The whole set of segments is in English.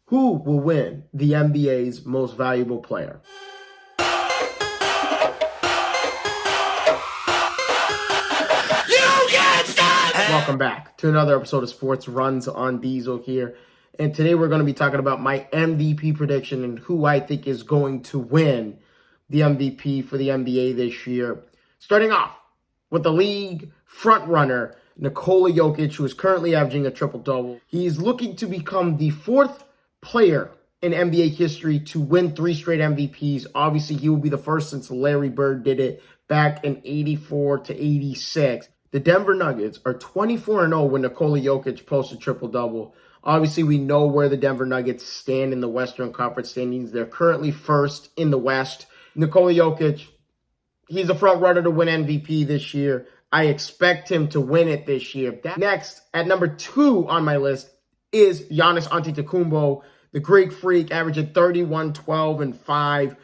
Who will win the NBA's most valuable player? Welcome back to another episode of Sports Runs on Diesel here. And today we're going to be talking about my MVP prediction and who I think is going to win the MVP for the NBA this year. Starting off with the league frontrunner, Nikola Jokic, who is currently averaging a triple-double. He's looking to become the fourth player in NBA history to win 3 straight MVPs. Obviously, he will be the first since Larry Bird did it back in 84 to 86. The Denver Nuggets are 24-0 when Nikola Jokic posts a triple-double. Obviously, we know where the Denver Nuggets stand in the Western Conference standings. They're currently first in the West. Nikola Jokic, he's a front runner to win MVP this year. I expect him to win it this year. Next, at number 2 on my list is Giannis Antetokounmpo, the Greek Freak, averaging 31, 12, and 5.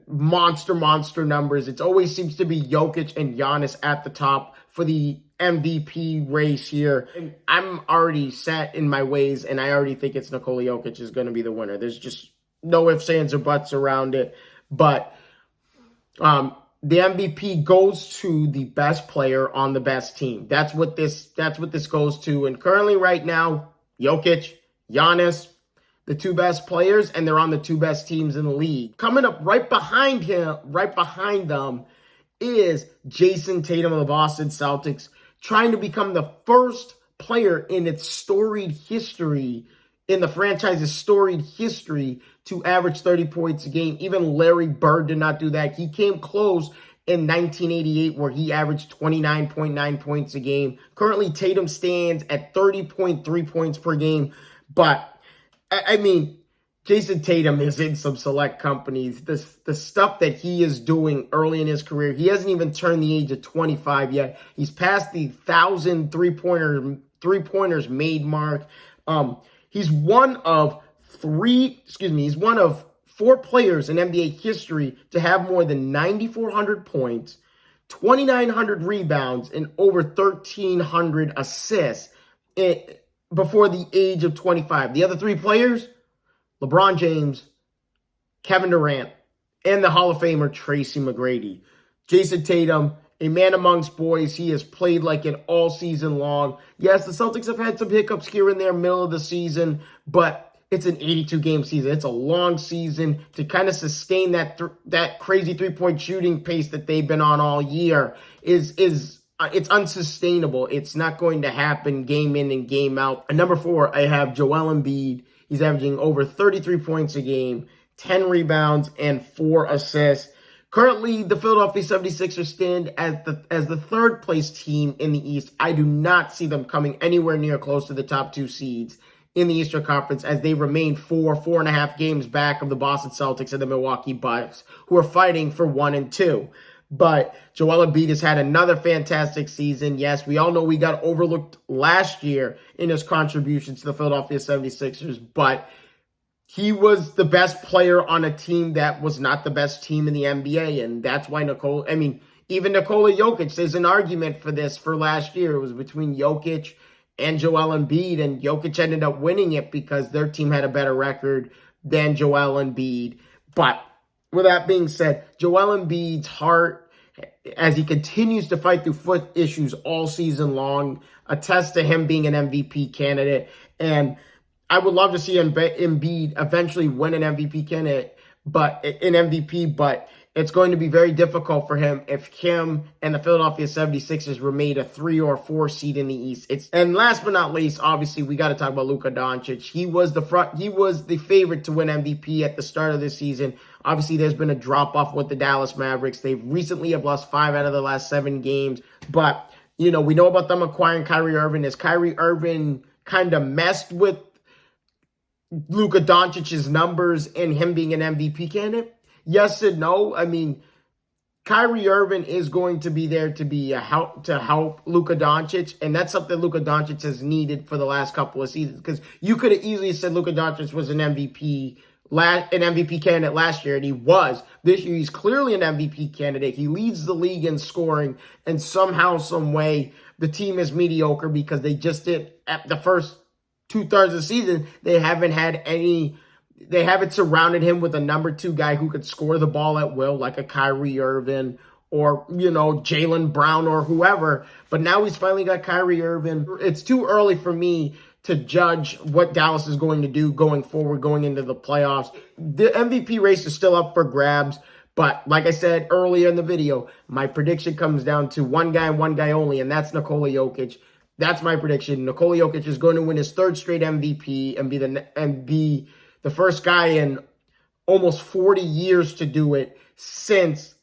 Monster numbers. It always seems to be Jokic and Giannis at the top for the MVP race here. And I'm already set in my ways, and I already think it's Nikola Jokic is going to be the winner. There's just no ifs, ands, or buts around it. But the MVP goes to the best player on the best team. That's what this goes to. And currently right now, Jokic, Giannis, the 2 best players, and they're on the 2 best teams in the league. Coming up right behind them, is Jayson Tatum of the Boston Celtics, trying to become the first player in its storied history, in the franchise's storied history, to average 30 points a game. Even Larry Bird did not do that. He came close in 1988, where he averaged 29.9 points a game. Currently, Tatum stands at 30.3 points per game, but I mean, Jayson Tatum is in some select companies. The stuff that he is doing early in his career, he hasn't even turned the age of 25 yet. He's past the 1,000 three-pointers made mark. He's one of 4 players in NBA history to have more than 9,400 points, 2,900 rebounds, and over 1,300 assists before the age of 25. The other 3 players, LeBron James, Kevin Durant, and the Hall of Famer Tracy McGrady. Jayson Tatum, a man amongst boys. He has played like it all season long. Yes, the Celtics have had some hiccups here and there middle of the season, but it's an 82-game season. It's a long season. To kind of sustain that crazy three-point shooting pace that they've been on all year it's unsustainable. It's not going to happen game in and game out. At number 4, I have Joel Embiid. He's averaging over 33 points a game, 10 rebounds, and 4 assists. Currently, the Philadelphia 76ers stand as the 3rd place team in the East. I do not see them coming anywhere near close to the top 2 seeds in the Eastern Conference, as they remain 4.5 games back of the Boston Celtics and the Milwaukee Bucks, who are fighting for 1 and 2. But Joel Embiid has had another fantastic season. Yes, we all know we got overlooked last year in his contributions to the Philadelphia 76ers, but he was the best player on a team that was not the best team in the NBA, and that's why even Nikola Jokic, there's an argument for this for last year. It was between Jokic and Joel Embiid, and Jokic ended up winning it because their team had a better record than Joel Embiid. But with that being said, Joel Embiid's heart, as he continues to fight through foot issues all season long, attests to him being an MVP candidate. And I would love to see Embiid eventually win an MVP but it's going to be very difficult for him if him and the Philadelphia 76ers remain a 3 or 4 seed in the East. And last but not least, obviously, we got to talk about Luka Doncic. He was the favorite to win MVP at the start of this season. Obviously, there's been a drop-off with the Dallas Mavericks. They've recently have lost 5 out of the last 7 games. But, we know about them acquiring Kyrie Irving. As Kyrie Irving kind of messed with Luka Doncic's numbers and him being an MVP candidate? Yes and no. I mean, Kyrie Irving is going to be there to help Luka Doncic, and that's something Luka Doncic has needed for the last couple of seasons. Because you could have easily said Luka Doncic was an MVP candidate last year, and he was. This year, he's clearly an MVP candidate. He leads the league in scoring, and somehow, some way, the team is mediocre because they just did at the first 2/3 of the season, they haven't surrounded him with a number 2 guy who could score the ball at will, like a Kyrie Irving or, Jaylen Brown or whoever. But now he's finally got Kyrie Irving. It's too early for me to judge what Dallas is going to do going forward, going into the playoffs. The MVP race is still up for grabs. But like I said earlier in the video, my prediction comes down to one guy and one guy only, and that's Nikola Jokic. That's my prediction. Nikola Jokic is going to win his 3rd straight MVP and be the first guy in almost 40 years to do it since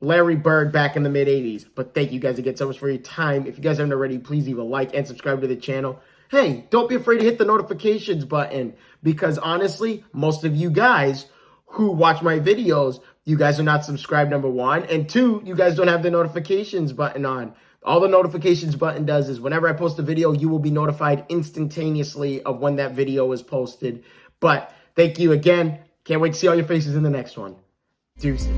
Larry Bird back in the mid-'80s. But thank you guys again so much for your time. If you guys haven't already, please leave a like and subscribe to the channel. Hey, don't be afraid to hit the notifications button, because honestly, most of you guys who watch my videos, you guys are not subscribed, number 1. And 2, you guys don't have the notifications button on. All the notifications button does is whenever I post a video, you will be notified instantaneously of when that video is posted. But thank you again. Can't wait to see all your faces in the next one. Deuces.